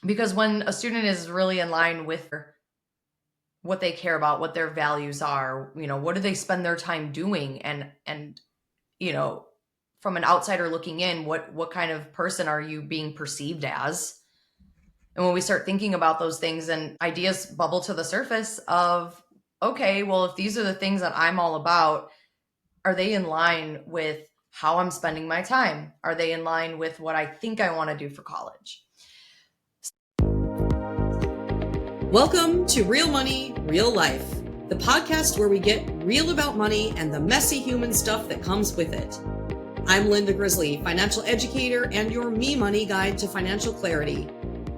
Because when a student is really in line with what they care about, what their values are, what do they spend their time doing, and you know, from an outsider looking in, what kind of person are you being perceived as? And when we start thinking about those things, and ideas bubble to the surface of, okay, well, if these are the things that I'm all about, are they in line with how I'm spending my time? Are they in line with what I think I want to do for college? Welcome to Real Money, Real Life, the podcast where we get real about money and the messy human stuff that comes with it. I'm Linda Grizzly, financial educator and your Me Money guide to financial clarity.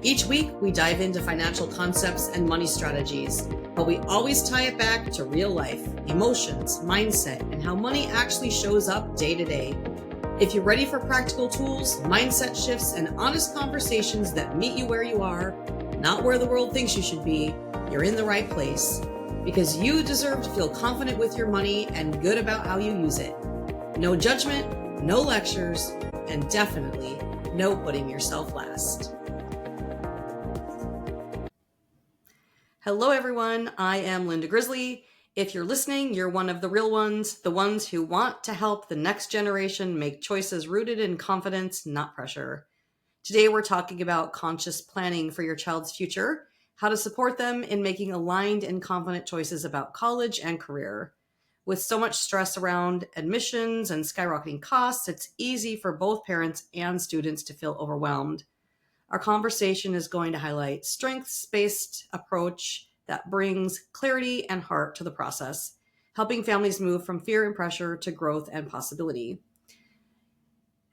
Each week, we dive into financial concepts and money strategies, but we always tie it back to real life, emotions, mindset, and how money actually shows up day to day. If you're ready for practical tools, mindset shifts, and honest conversations that meet you where you are, not where the world thinks you should be, you're in the right place. Because you deserve to feel confident with your money and good about how you use it. No judgment, no lectures, and definitely no putting yourself last. Hello, everyone. I am Linda Grizzly. If you're listening, you're one of the real ones, the ones who want to help the next generation make choices rooted in confidence, not pressure. Today, we're talking about conscious planning for your child's future, how to support them in making aligned and confident choices about college and career. With so much stress around admissions and skyrocketing costs, it's easy for both parents and students to feel overwhelmed. Our conversation is going to highlight strengths-based approach that brings clarity and heart to the process, helping families move from fear and pressure to growth and possibility.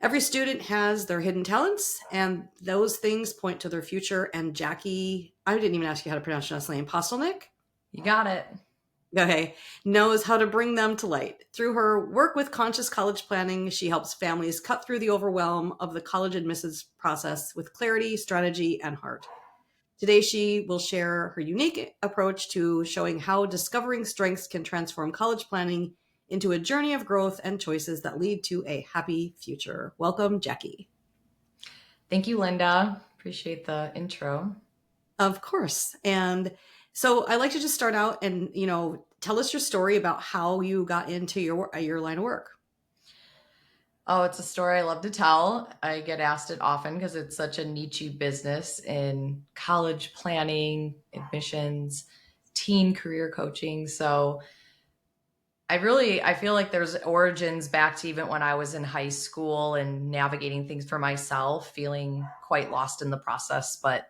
Every student has their hidden talents, and those things point to their future. And Jackie, I didn't even ask you how to pronounce your last name, Postelnick? You got it. Okay, knows how to bring them to light. Through her work with conscious college planning, she helps families cut through the overwhelm of the college admissions process with clarity, strategy, and heart. Today, she will share her unique approach to showing how discovering strengths can transform college planning into a journey of growth and choices that lead to a happy future. Welcome, Jackie. Thank you, Linda. Appreciate the intro. Of course. And so I like to just start out and, tell us your story about how you got into your line of work. Oh, it's a story I love to tell. I get asked it often because it's such a niche business in college planning, admissions, teen career coaching. So I feel like there's origins back to even when I was in high school and navigating things for myself, feeling quite lost in the process. But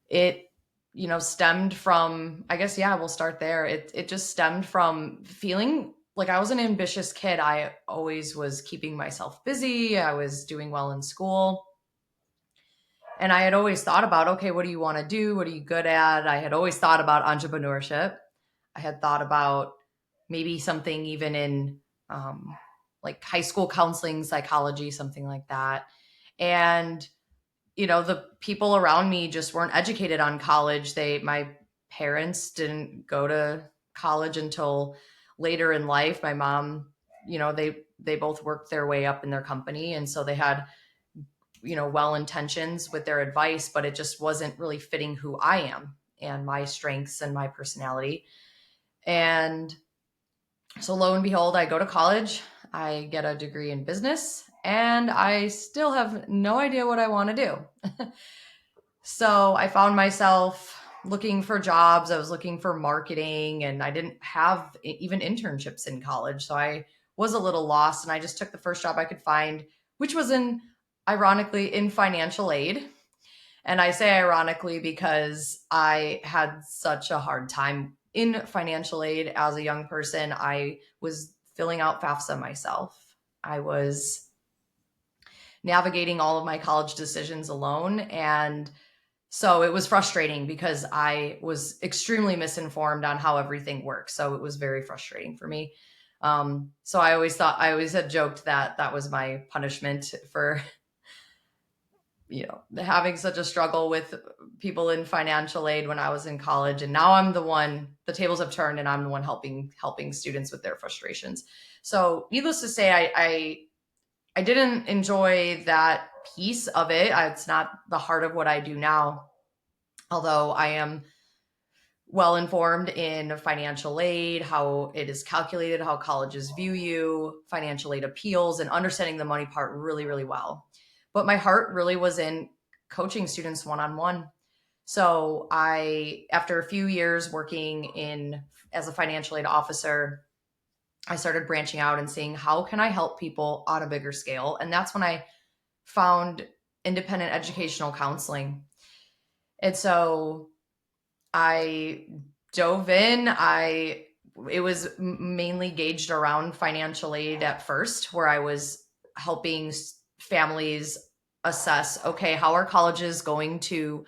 it, stemmed from, I guess, yeah, we'll start there. It just stemmed from feeling like I was an ambitious kid. I always was keeping myself busy. I was doing well in school. And I had always thought about, okay, what do you want to do? What are you good at? I had always thought about entrepreneurship. I had thought about maybe something even in like high school counseling, psychology, something like that. And, the people around me just weren't educated on college. My parents didn't go to college until later in life. My mom, they both worked their way up in their company. And so they had, well intentions with their advice, but it just wasn't really fitting who I am and my strengths and my personality. And so lo and behold, I go to college, I get a degree in business, and I still have no idea what I want to do. So I found myself looking for jobs. I was looking for marketing, and I didn't have even internships in college. So I was a little lost, and I just took the first job I could find, which was ironically, in financial aid. And I say ironically because I had such a hard time in financial aid as a young person. I was filling out FAFSA myself. I was navigating all of my college decisions alone. And so it was frustrating because I was extremely misinformed on how everything works. So it was very frustrating for me. So I always had joked that that was my punishment for having such a struggle with people in financial aid when I was in college. And now the tables have turned and I'm the one helping students with their frustrations. So needless to say, I I didn't enjoy that piece of it. It's not the heart of what I do now, although I am well informed in financial aid, how it is calculated, how colleges view you, financial aid appeals, and understanding the money part really, really well. But my heart really was in coaching students one on one. So after a few years working in as a financial aid officer, I started branching out and seeing how can I help people on a bigger scale. And that's when I found independent educational counseling. And so I dove in. I It was mainly gauged around financial aid at first, where I was helping families assess, okay, how are colleges going to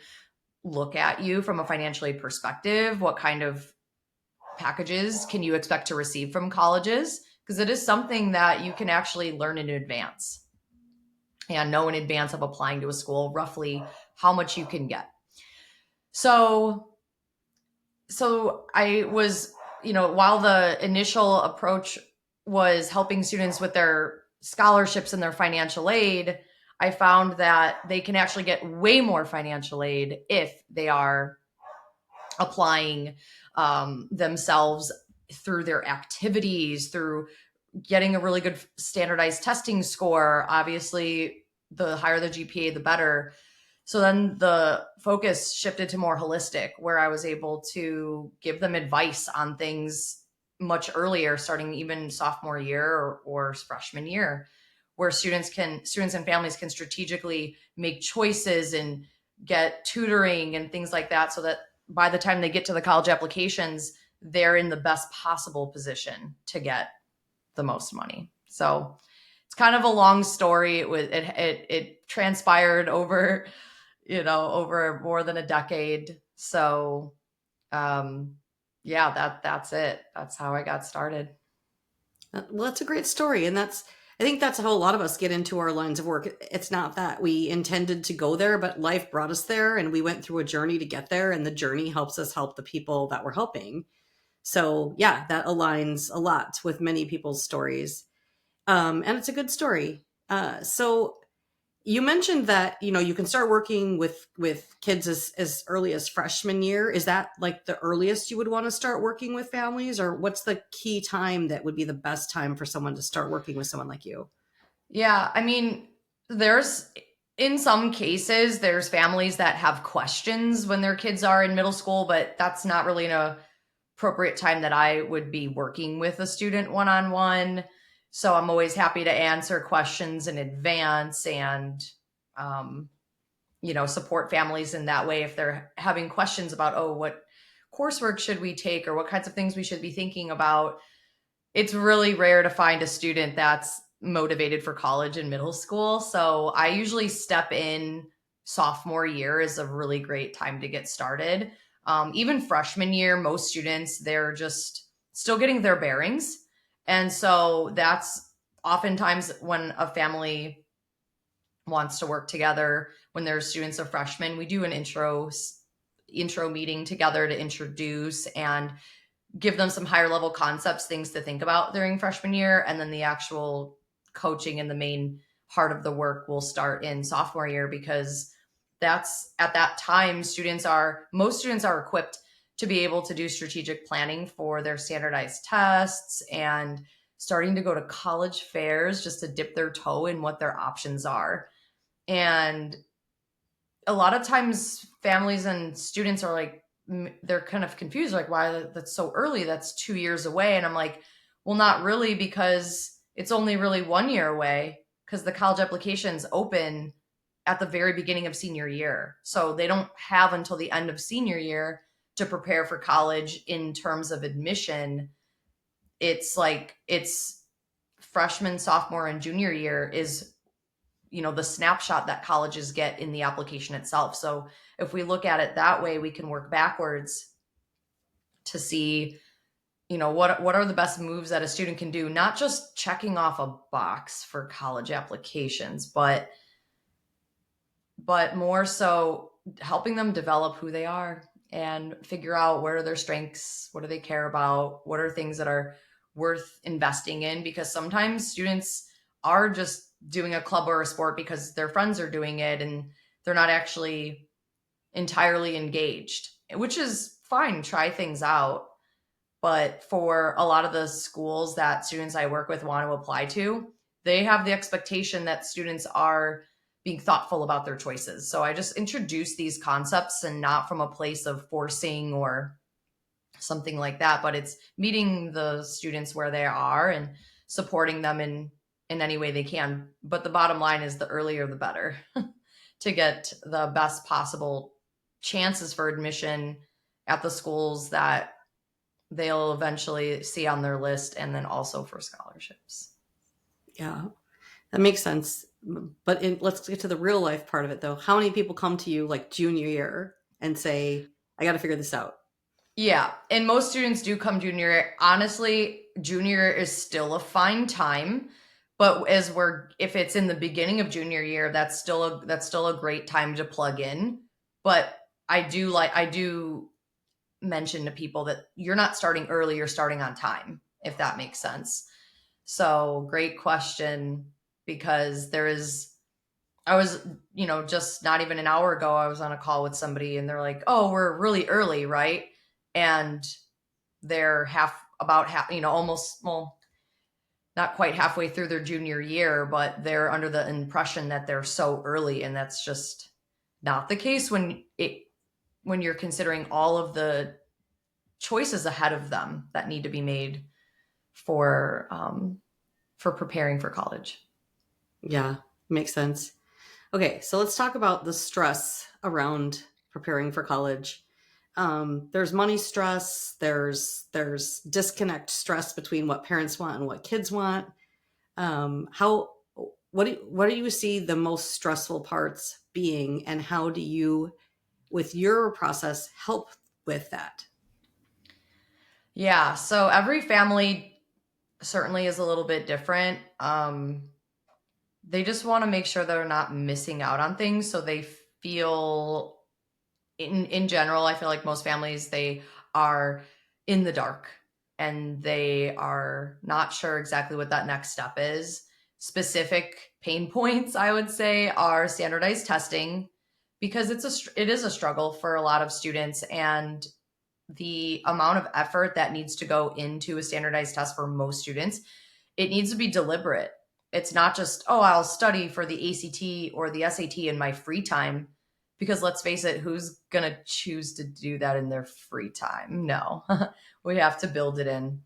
look at you from a financial aid perspective? What kind of packages can you expect to receive from colleges? Because it is something that you can actually learn in advance and know in advance of applying to a school roughly how much you can get. So I was, while the initial approach was helping students with their scholarships and their financial aid, I found that they can actually get way more financial aid if they are applying themselves through their activities, through getting a really good standardized testing score. Obviously, the higher the GPA, the better. So then the focus shifted to more holistic, where I was able to give them advice on things much earlier, starting even sophomore year or freshman year, where students and families can strategically make choices and get tutoring and things like that, so that by the time they get to the college applications, they're in the best possible position to get the most money. So it's kind of a long story. It transpired over, over more than a decade. So yeah, that's it. That's how I got started. Well, that's a great story. And I think that's how a lot of us get into our lines of work. It's not that we intended to go there, but life brought us there and we went through a journey to get there. And the journey helps us help the people that we're helping. So, yeah, that aligns a lot with many people's stories. And it's a good story. So, you mentioned that you can start working with kids as early as freshman year. Is that like the earliest you would want to start working with families, or what's the key time that would be the best time for someone to start working with someone like you? Yeah, I mean, there's in some cases there's families that have questions when their kids are in middle school, but that's not really an appropriate time that I would be working with a student one on one. So I'm always happy to answer questions in advance and um, support families in that way if they're having questions about, oh, what coursework should we take or what kinds of things we should be thinking about. It's really rare to find a student that's motivated for college in middle school. So I usually step in sophomore year is a really great time to get started. Even freshman year, most students, they're just still getting their bearings. And so that's oftentimes when a family wants to work together. When there's students of freshmen, we do an intro meeting together to introduce and give them some higher level concepts, things to think about during freshman year. And then the actual coaching and the main heart of the work will start in sophomore year, because that's at that time most students are equipped to be able to do strategic planning for their standardized tests and starting to go to college fairs just to dip their toe in what their options are. And a lot of times families and students are like, they're kind of confused, like, why that's so early? That's 2 years away. And I'm like, well, not really, because it's only really 1 year away, because the college applications open at the very beginning of senior year. So they don't have until the end of senior year to prepare for college in terms of admission. It's freshman, sophomore, and junior year is the snapshot that colleges get in the application itself. So if we look at it that way, we can work backwards to see what are the best moves that a student can do, not just checking off a box for college applications, but more so helping them develop who they are and figure out what are their strengths, what do they care about, what are things that are worth investing in, because sometimes students are just doing a club or a sport because their friends are doing it and they're not actually entirely engaged, which is fine. Try things out. But for a lot of the schools that students I work with want to apply to, they have the expectation that students are being thoughtful about their choices. So I just introduce these concepts and not from a place of forcing or something like that, but it's meeting the students where they are and supporting them in any way they can. But the bottom line is the earlier the better to get the best possible chances for admission at the schools that they'll eventually see on their list, and then also for scholarships. Yeah, that makes sense. But let's get to the real life part of it, though. How many people come to you like junior year and say, I got to figure this out? Yeah, and most students do come junior year. Honestly, junior is still a fine time, but as we're if it's in the beginning of junior year, that's still a great time to plug in. But I do mention to people that you're not starting early, you're starting on time, if that makes sense. So, great question, because there is I was, just not even an hour ago, I was on a call with somebody and they're like, "Oh, we're really early, right?" And they're about half, almost, well, not quite halfway through their junior year, but they're under the impression that they're so early, and that's just not the case when you're considering all of the choices ahead of them that need to be made for for preparing for college. Yeah, makes sense. Okay, so let's talk about the stress around preparing for college. There's money stress. There's disconnect stress between what parents want and what kids want. How what do you see the most stressful parts being, and how do you, with your process, help with that? Yeah, so every family certainly is a little bit different. They just want to make sure they're not missing out on things, so they feel in general, I feel like most families, they are in the dark and they are not sure exactly what that next step is. Specific pain points, I would say, are standardized testing, because it is a struggle for a lot of students, and the amount of effort that needs to go into a standardized test for most students, it needs to be deliberate. It's not just, oh, I'll study for the ACT or the SAT in my free time, because let's face it, who's going to choose to do that in their free time? No. We have to build it in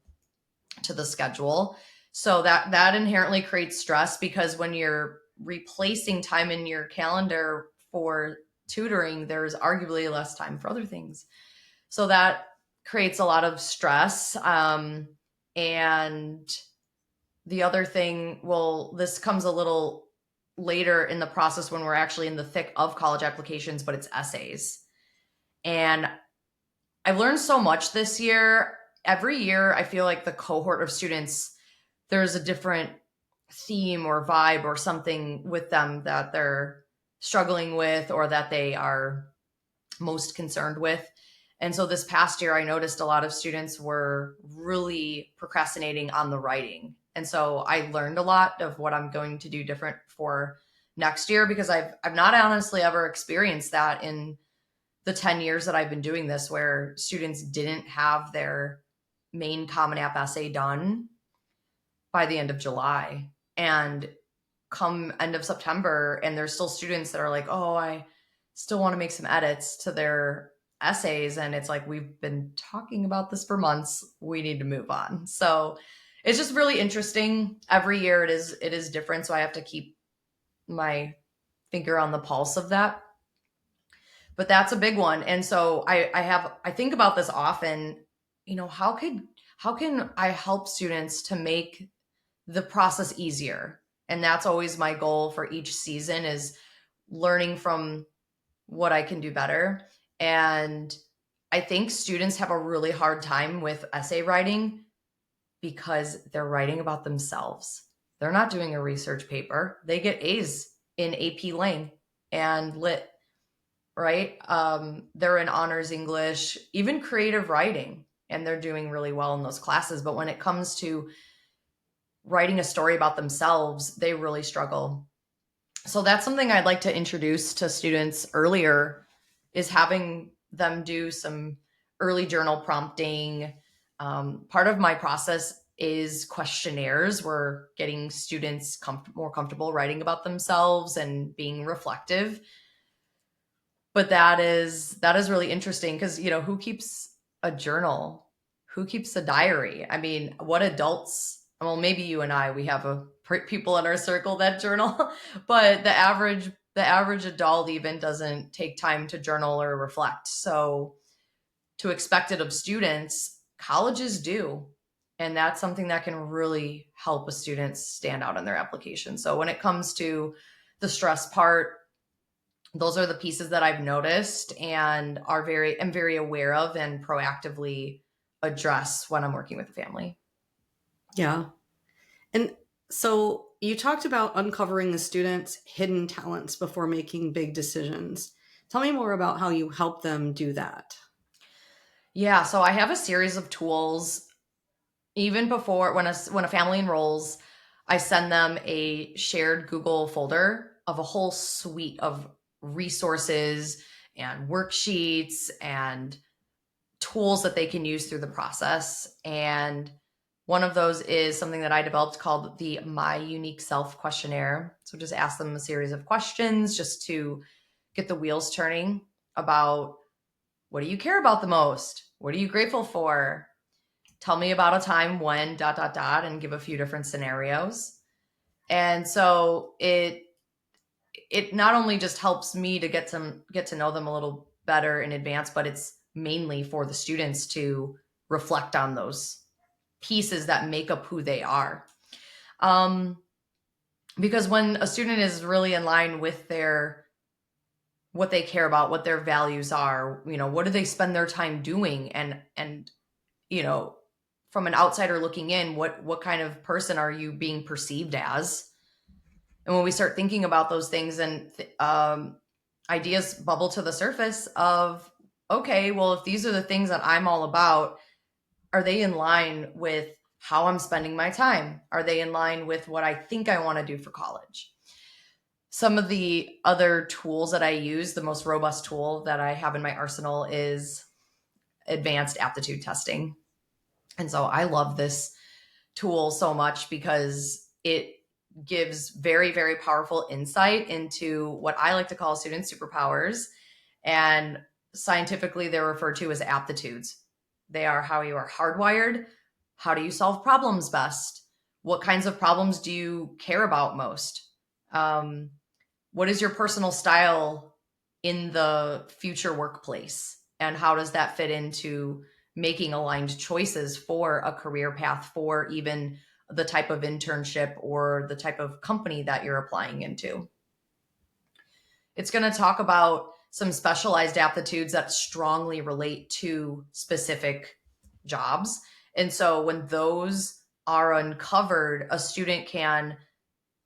to the schedule. So that inherently creates stress, because when you're replacing time in your calendar for tutoring, there's arguably less time for other things. So that creates a lot of stress. And the other thing, well, this comes a little later in the process when we're actually in the thick of college applications, but it's essays. And I've learned so much this year. Every year, I feel like the cohort of students, there's a different theme or vibe or something with them that they're struggling with or that they are most concerned with. And so this past year, I noticed a lot of students were really procrastinating on the writing. And so I learned a lot of what I'm going to do different for next year, because I've not honestly ever experienced that in the 10 years that I've been doing this, where students didn't have their main Common App essay done by the end of July. And come end of September, and there's still students that are like, oh, I still want to make some edits to their essays. And it's like, we've been talking about this for months. We need to move on. So it's just really interesting. Every year it is different. So I have to keep my finger on the pulse of that. But that's a big one. And so I think about this often, how can I help students to make the process easier? And that's always my goal for each season, is learning from what I can do better. And I think students have a really hard time with essay writing because they're writing about themselves. They're not doing a research paper. They get A's in AP Lang and Lit, right? They're in honors English, even creative writing, and they're doing really well in those classes. But when it comes to writing a story about themselves, they really struggle. So that's something I'd like to introduce to students earlier, is having them do some early journal prompting. Part of my process is questionnaires. We're getting students more comfortable writing about themselves and being reflective. But that is really interesting because, who keeps a journal? Who keeps a diary? I mean, what adults? Well, maybe you and I, we have people in our circle that journal, but the average adult even doesn't take time to journal or reflect. So to expect it of students, colleges do. And that's something that can really help a student stand out in their application. So when it comes to the stress part, those are the pieces that I've noticed and am very aware of and proactively address when I'm working with a family. Yeah. And so you talked about uncovering the students' hidden talents before making big decisions. Tell me more about how you help them do that. Yeah, so I have a series of tools. Even before, when a family enrolls, I send them a shared Google folder of a whole suite of resources and worksheets and tools that they can use through the process. And one of those is something that I developed called the My Unique Self questionnaire. So just ask them a series of questions just to get the wheels turning about, what do you care about the most? What are you grateful for? Tell me about a time when dot dot dot, and give a few different scenarios. And so it not only just helps me to get to know them a little better in advance, but it's mainly for the students to reflect on those pieces that make up who they are. Um, because when a student is really in line with their what they care about, what their values are, what do they spend their time doing, and you know, from an outsider looking in, what kind of person are you being perceived as? And when we start thinking about those things, and ideas bubble to the surface of, okay, well, if these are the things that I'm all about, are they in line with how I'm spending my time? Are they in line with what I think I want to do for college? Some of the other tools that I use, the most robust tool that I have in my arsenal is advanced aptitude testing. And so I love this tool so much because it gives very, very powerful insight into what I like to call student superpowers. And scientifically, they're referred to as aptitudes. They are how you are hardwired. How do you solve problems best? What kinds of problems do you care about most? Um, what is your personal style in the future workplace? And how does that fit into making aligned choices for a career path, for even the type of internship or the type of company that you're applying into? It's going to talk about some specialized aptitudes that strongly relate to specific jobs. And so when those are uncovered, a student can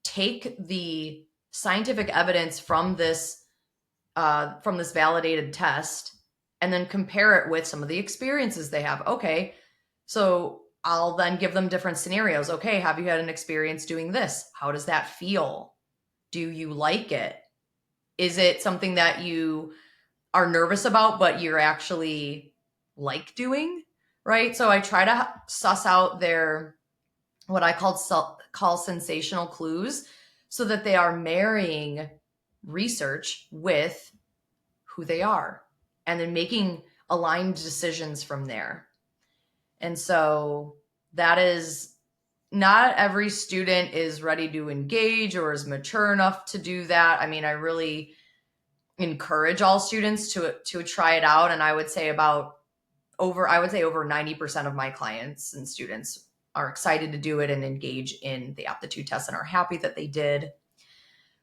take the scientific evidence from this validated test and then compare it with some of the experiences they have. Okay, so I'll then give them different scenarios. Okay, have you had an experience doing this? How does that feel? Do you like it? Is it something that you are nervous about, but you're actually like doing? Right. So I try to suss out their what I call sensational clues so that they are marrying research with who they are and then making aligned decisions from there. And so that is, not every student is ready to engage or is mature enough to do that. I mean, I really encourage all students to try it out, and I would say over 90% of my clients and students are excited to do it and engage in the aptitude test and are happy that they did.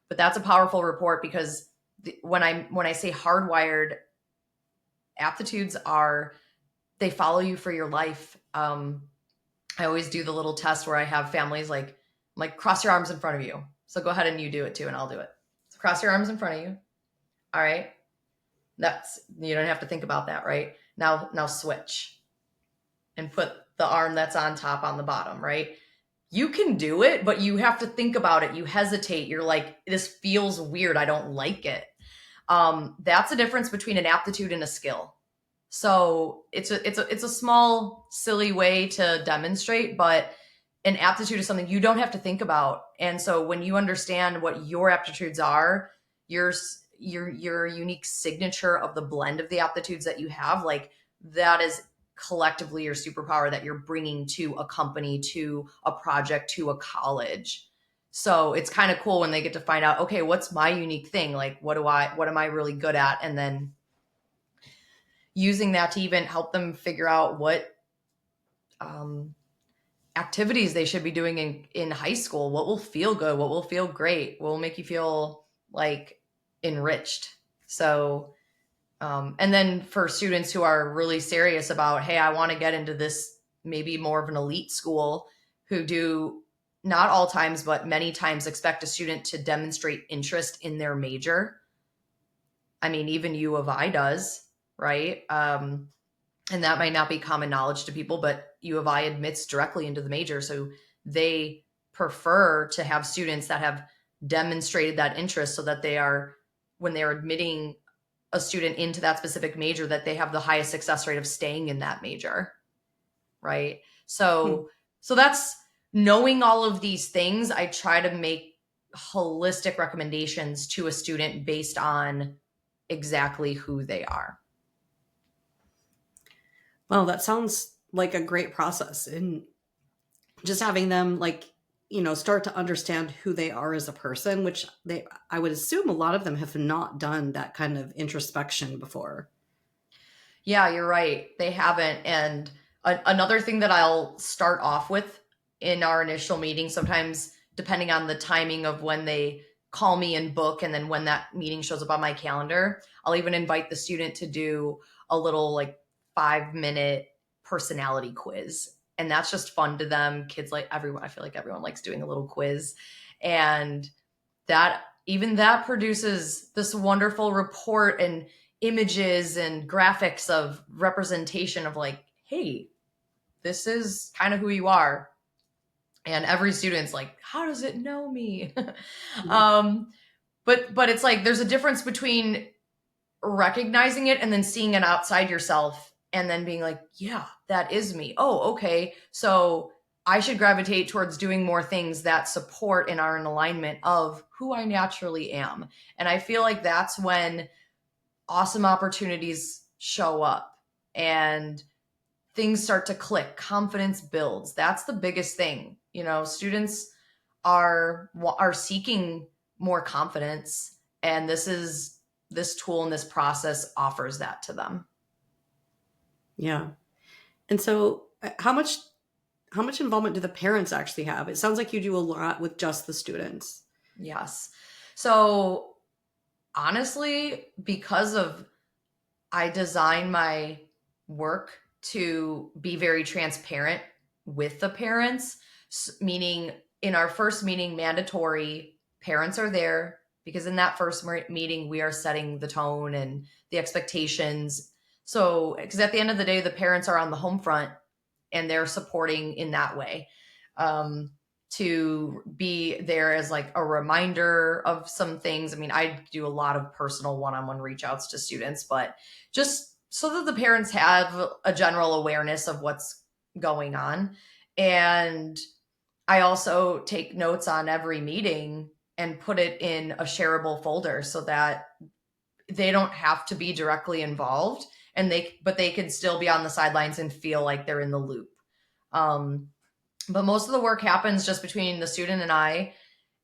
But that's a powerful report because when I say hardwired, aptitudes are, they follow you for your life. I always do the little test where I have families like cross your arms in front of you. So go ahead and you do it too, and I'll do it. So cross your arms in front of you. All right. That's, you don't have to think about that, right? Now switch and put the arm that's on top on the bottom, right? you can do it, but you have to think about it. You hesitate. You're like, this feels weird. I don't like it. That's a difference between an aptitude and a skill. So it's a small, silly way to demonstrate, but an aptitude is something you don't have to think about. And so when you understand what your aptitudes are, your your unique signature of the blend of the aptitudes that you have, like that is collectively your superpower that you're bringing to a company, to a project, to a college. So it's kind of cool when they get to find out, okay, what's my unique thing? Like, what am I really good at? And then using that to even help them figure out what um, activities they should be doing in high school, what will feel good, what will feel great, what will make you feel like enriched. So, and then for students who are really serious about, hey, I want to get into this, maybe more of an elite school, who do not all times, but many times expect a student to demonstrate interest in their major. I mean, even U of I does, right? And that might not be common knowledge to people, but U of I admits directly into the major. So they prefer to have students that have demonstrated that interest so that they are, when they're admitting a student into that specific major, that they have the highest success rate of staying in that major. Right. Hmm. So that's knowing all of these things. I try to make holistic recommendations to a student based on exactly who they are. Well, that sounds like a great process. And just having them start to understand who they are as a person, which I would assume a lot of them have not done that kind of introspection before. Yeah, you're right. They haven't. And another thing that I'll start off with in our initial meeting, sometimes depending on the timing of when they call me and book, and then when that meeting shows up on my calendar, I'll even invite the student to do a little like 5 minute personality quiz. And that's just fun to them. Kids like everyone, I feel like everyone likes doing a little quiz. And that even that produces this wonderful report and images and graphics of representation of like, hey, this is kind of who you are. And every student's like, how does it know me? Mhm. um but it's like there's a difference between recognizing it and then seeing it outside yourself and then being like, yeah, that is me. Oh, okay. So I should gravitate towards doing more things that support and are in alignment of who I naturally am. And I feel like that's when awesome opportunities show up and things start to click, confidence builds. That's the biggest thing. You know, students are seeking more confidence, and this tool and this process offers that to them. Yeah. And so how much involvement do the parents actually have? It sounds like you do a lot with just the students. Yes. So honestly, because of I design my work to be very transparent with the parents, meaning in our first meeting, mandatory parents are there because in that first meeting, we are setting the tone and the expectations. So, because at the end of the day, the parents are on the home front and they're supporting in that way. Um, to be there as like a reminder of some things. I mean, I do a lot of personal one-on-one reach outs to students, but just so that the parents have a general awareness of what's going on. And I also take notes on every meeting and put it in a shareable folder so that they don't have to be directly involved, and they can still be on the sidelines and feel like they're in the loop. Um, but most of the work happens just between the student and I,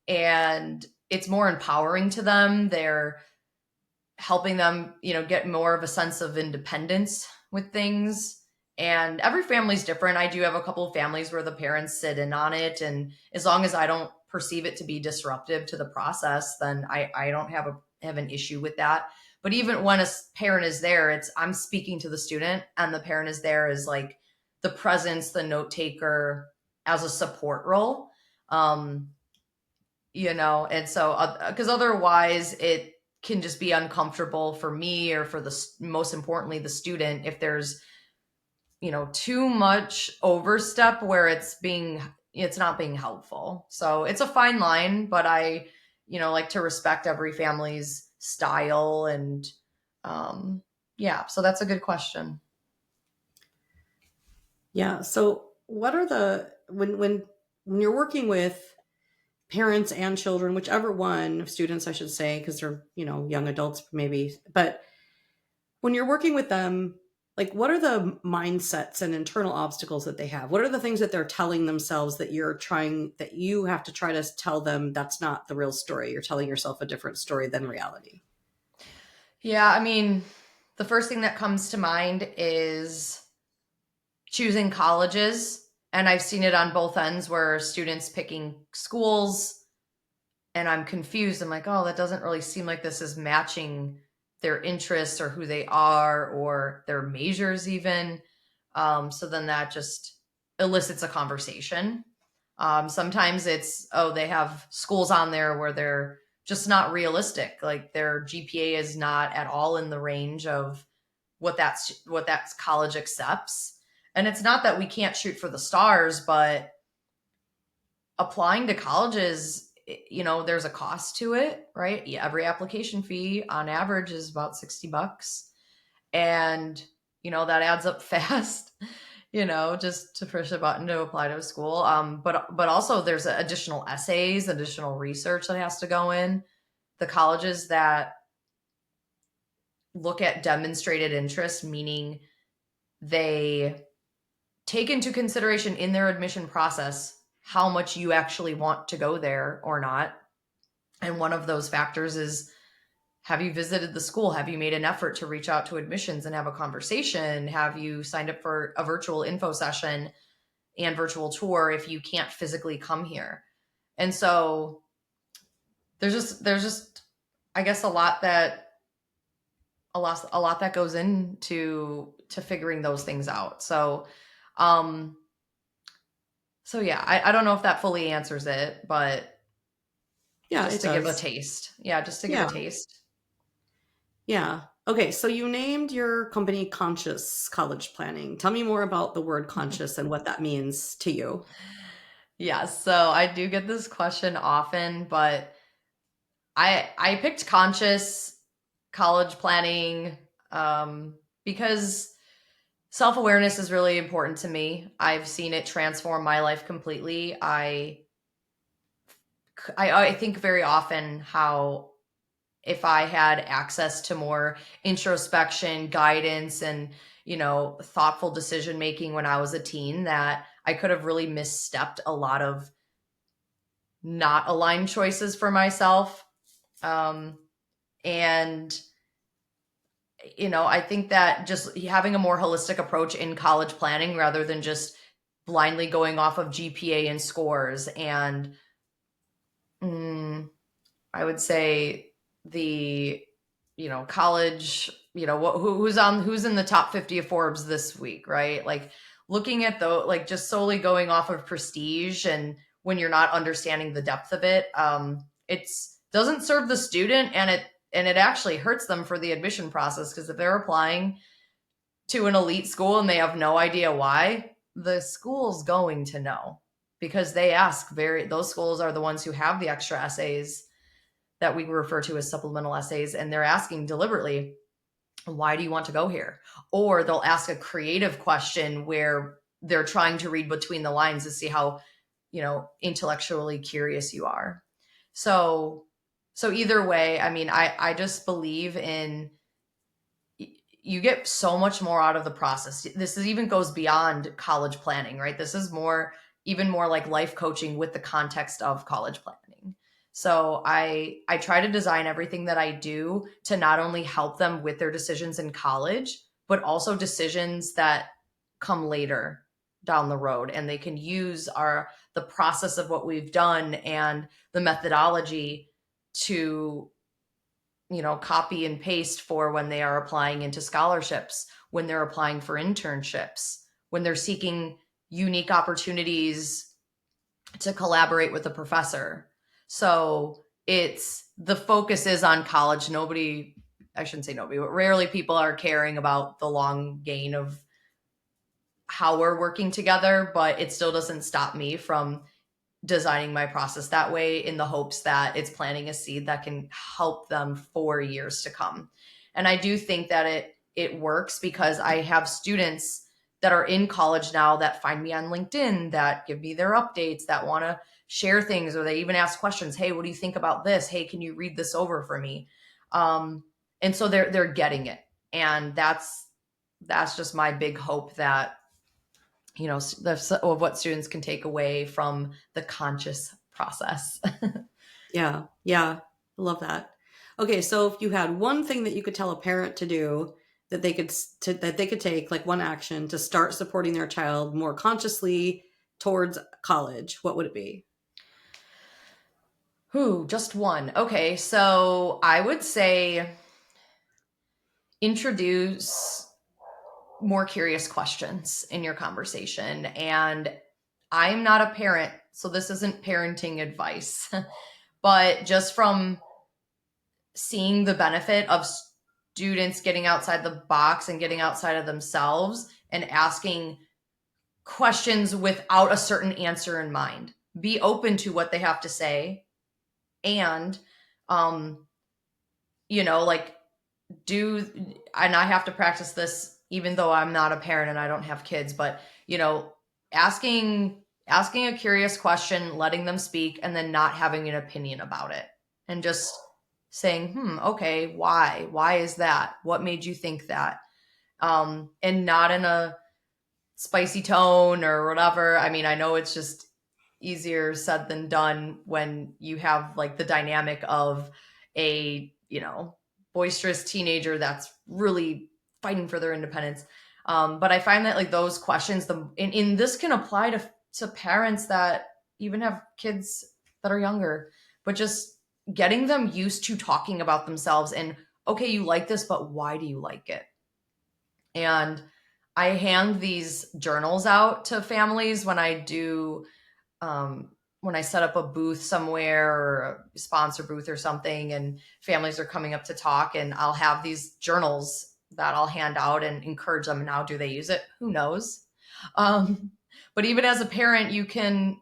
and it's more empowering to them. They're helping them, get more of a sense of independence with things. And every family's different. I do have a couple of families where the parents sit in on it. And as long as I don't perceive it to be disruptive to the process, then I don't have an issue with that. But even when a parent is there, I'm speaking to the student, and the parent is there as like the presence, the note taker, as a support role. Um, and so because otherwise it can just be uncomfortable for me, or for the most importantly the student, if there's too much overstep where it's being it's not being helpful. So it's a fine line, but I, like to respect every family's style and yeah, so that's a good question. Yeah. So what are the when you're working with parents and children, whichever one, students I should say, because they're, young adults maybe, but when you're working with them, like what are the mindsets and internal obstacles that they have? What are the things that they're telling themselves that you have to try to tell them that's not the real story? You're telling yourself a different story than reality. Yeah, I mean, the first thing that comes to mind is choosing colleges. And I've seen it on both ends where students picking schools and I'm confused. I'm like, oh, that doesn't really seem like this is matching their interests or who they are or their majors, even. So then that just elicits a conversation. Sometimes it's, oh, they have schools on there where they're just not realistic. Like their GPA is not at all in the range of what that college accepts. And it's not that we can't shoot for the stars, but applying to colleges, there's a cost to it, right? Yeah, every application fee on average is about $60. And, that adds up fast, just to push a button to apply to a school. But also there's additional essays, additional research that has to go in. The colleges that look at demonstrated interest, meaning they take into consideration in their admission process how much you actually want to go there or not. And one of those factors is, have you visited the school? Have you made an effort to reach out to admissions and have a conversation? Have you signed up for a virtual info session and virtual tour if you can't physically come here? And so there's just I guess a lot that goes into figuring those things out. Um so yeah, I don't know if that fully answers it, but Yeah, just it to give a does. taste. Yeah, just to give a Yeah. taste. Yeah. Okay, so you named your company Conscious College Planning. Tell me more about the word conscious and what that means to you. Yeah, so I do get this question often, but I picked conscious college planning because self-awareness is really important to me. I've seen it transform my life completely. I think very often how if I had access to more introspection, guidance, and thoughtful decision making when I was a teen, that I could have really misstepped a lot of not aligned choices for myself. Um, and I think that just having a more holistic approach in college planning rather than just blindly going off of GPA and scores and mm, I would say the college, who's in the top 50 of Forbes this week, right? Like looking at like just solely going off of prestige and when you're not understanding the depth of it, it's doesn't serve the student and it actually hurts them for the admission process because if they're applying to an elite school and they have no idea why, the school's going to know because they ask those schools are the ones who have the extra essays that we refer to as supplemental essays, and they're asking deliberately, why do you want to go here? Or they'll ask a creative question where they're trying to read between the lines to see how, intellectually curious you are. So, so either way, I mean, I just believe in you get so much more out of the process. Even goes beyond college planning, right? This is even more like life coaching with the context of college planning. So I try to design everything that I do to not only help them with their decisions in college, but also decisions that come later down the road and they can use the process of what we've done and the methodology to copy and paste for when they are applying into scholarships, when they're applying for internships, when they're seeking unique opportunities to collaborate with a professor. So it's the focus is on college. I shouldn't say nobody, but rarely people are caring about the long gain of how we're working together, but it still doesn't stop me from designing my process that way in the hopes that it's planting a seed that can help them for years to come. And I do think that it works because I have students that are in college now that find me on LinkedIn, that give me their updates, that want to share things, or they even ask questions. Hey, what do you think about this? Hey, can you read this over for me? Um, and so they're getting it, and that's just my big hope that of what students can take away from the conscious process. Yeah. Yeah. I love that. Okay, so if you had one thing that you could tell a parent to do that they could take, like one action to start supporting their child more consciously towards college, what would it be? Who? Just one. Okay, so I would say introduce more curious questions in your conversation. And I'm not a parent, so this isn't parenting advice, but just from seeing the benefit of students getting outside the box and getting outside of themselves and asking questions without a certain answer in mind. Be open to what they have to say, and um like do and I have to practice this even though I'm not a parent and I don't have kids, but you know asking a curious question, letting them speak, and then not having an opinion about it, and just saying, okay, why is that, what made you think that, and not in a spicy tone or whatever. I mean, I know it's just easier said than done when you have like the dynamic of a, boisterous teenager that's really fighting for their independence. But I find that like those questions, in this can apply to parents that even have kids that are younger, but just getting them used to talking about themselves and, okay, you like this, but why do you like it? And I hand these journals out to families when I set up a booth somewhere or a sponsor booth or something, and families are coming up to talk, and I'll have these journals that I'll hand out and encourage them. Now, do they use it? Who knows? Um, but even as a parent, you can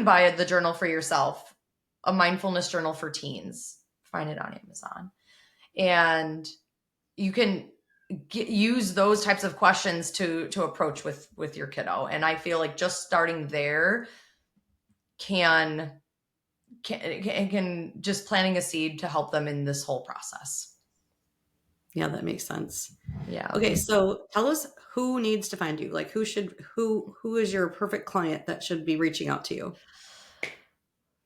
buy the journal for yourself, a mindfulness journal for teens. Find it on Amazon, and you can use those types of questions to approach with your kiddo. And I feel like just starting there can can just planting a seed to help them in this whole process. Yeah, that makes sense. Yeah. Okay, so tell us who needs to find you. Like who is your perfect client that should be reaching out to you?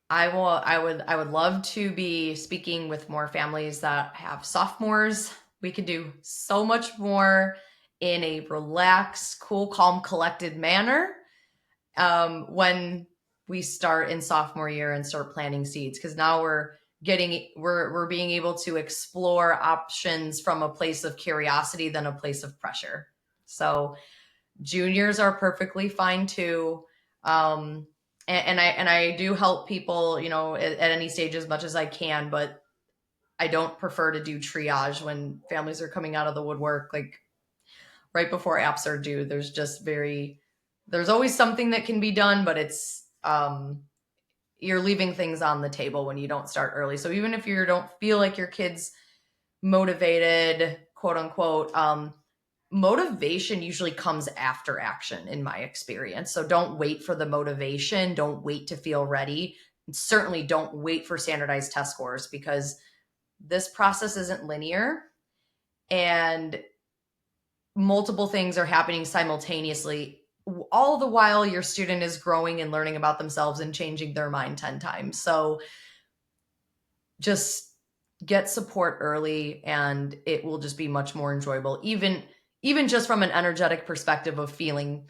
I would love to be speaking with more families that have sophomores. We could do so much more in a relaxed, cool, calm, collected manner when we start in sophomore year and start planting seeds, because now we're being able to explore options from a place of curiosity than a place of pressure. So juniors are perfectly fine too. And I do help people, at any stage as much as I can, but I don't prefer to do triage when families are coming out of the woodwork, like right before apps are due. There's always something that can be done, but you're leaving things on the table when you don't start early. So even if you don't feel like your kid's motivated, quote unquote, motivation usually comes after action in my experience. So don't wait for the motivation. Don't wait to feel ready. And certainly don't wait for standardized test scores, because this process isn't linear and multiple things are happening simultaneously, all the while your student is growing and learning about themselves and changing their mind 10 times. So just get support early, and it will just be much more enjoyable, even just from an energetic perspective of feeling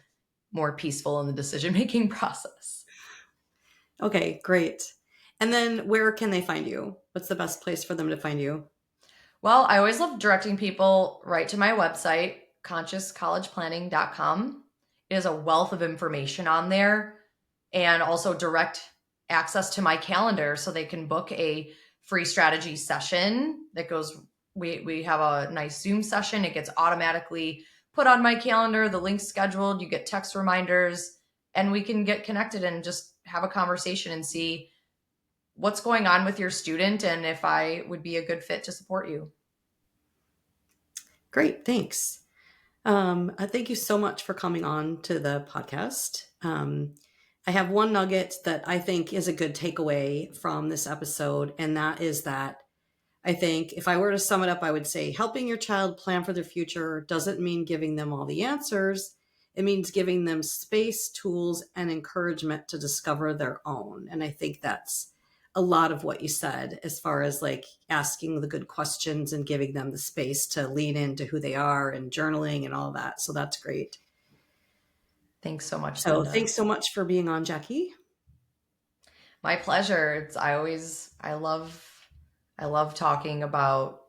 more peaceful in the decision making process. Okay, great. And then where can they find you? What's the best place for them to find you? Well, I always love directing people right to my website, consciouscollegeplanning.com. It is a wealth of information on there, and also direct access to my calendar so they can book a free strategy session that goes. We have a nice Zoom session. It gets automatically put on my calendar, the link's scheduled, you get text reminders, and we can get connected and just have a conversation and see what's going on with your student and if I would be a good fit to support you. Great, thanks. Thank you so much for coming on to the podcast. I have one nugget that I think is a good takeaway from this episode, and that is that I think if I were to sum it up, I would say helping your child plan for their future doesn't mean giving them all the answers. It means giving them space, tools, and encouragement to discover their own. And I think that's a lot of what you said as far as like asking the good questions and giving them the space to lean into who they are and journaling and all that. So that's great. Thanks so much, So Linda. thanks so much for being on, Jackie. My pleasure. I love talking about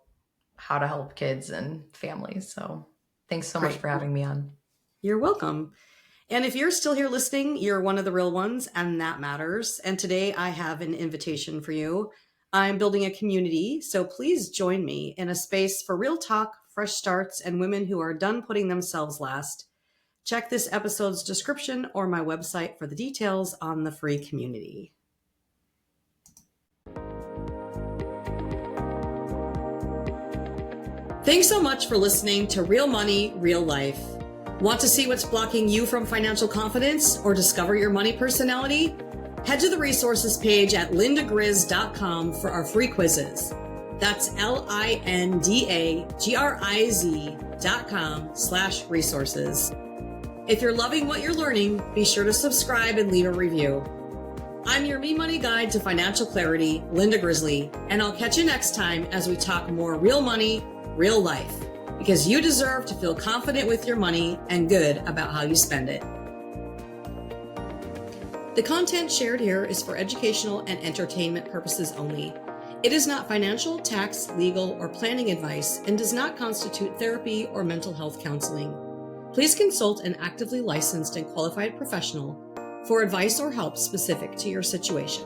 how to help kids and families. So thanks so much Great. for having me on. You're welcome. And if you're still here listening, you're one of the real ones, and that matters. And today I have an invitation for you. I'm building a community, so please join me in a space for real talk, fresh starts, and women who are done putting themselves last. Check this episode's description or my website for the details on the free community. Thanks so much for listening to Real Money, Real Life. Want to see what's blocking you from financial confidence or discover your money personality? Head to the resources page at lindagriz.com for our free quizzes. That's LINDAGRIZ.com/resources. If you're loving what you're learning, be sure to subscribe and leave a review. I'm your Me Money Guide to Financial Clarity, Linda Grizzly, and I'll catch you next time as we talk more real money, real life, because you deserve to feel confident with your money and good about how you spend it. The content shared here is for educational and entertainment purposes only. It is not financial, tax, legal, or planning advice and does not constitute therapy or mental health counseling. Please consult an actively licensed and qualified professional for advice or help specific to your situation.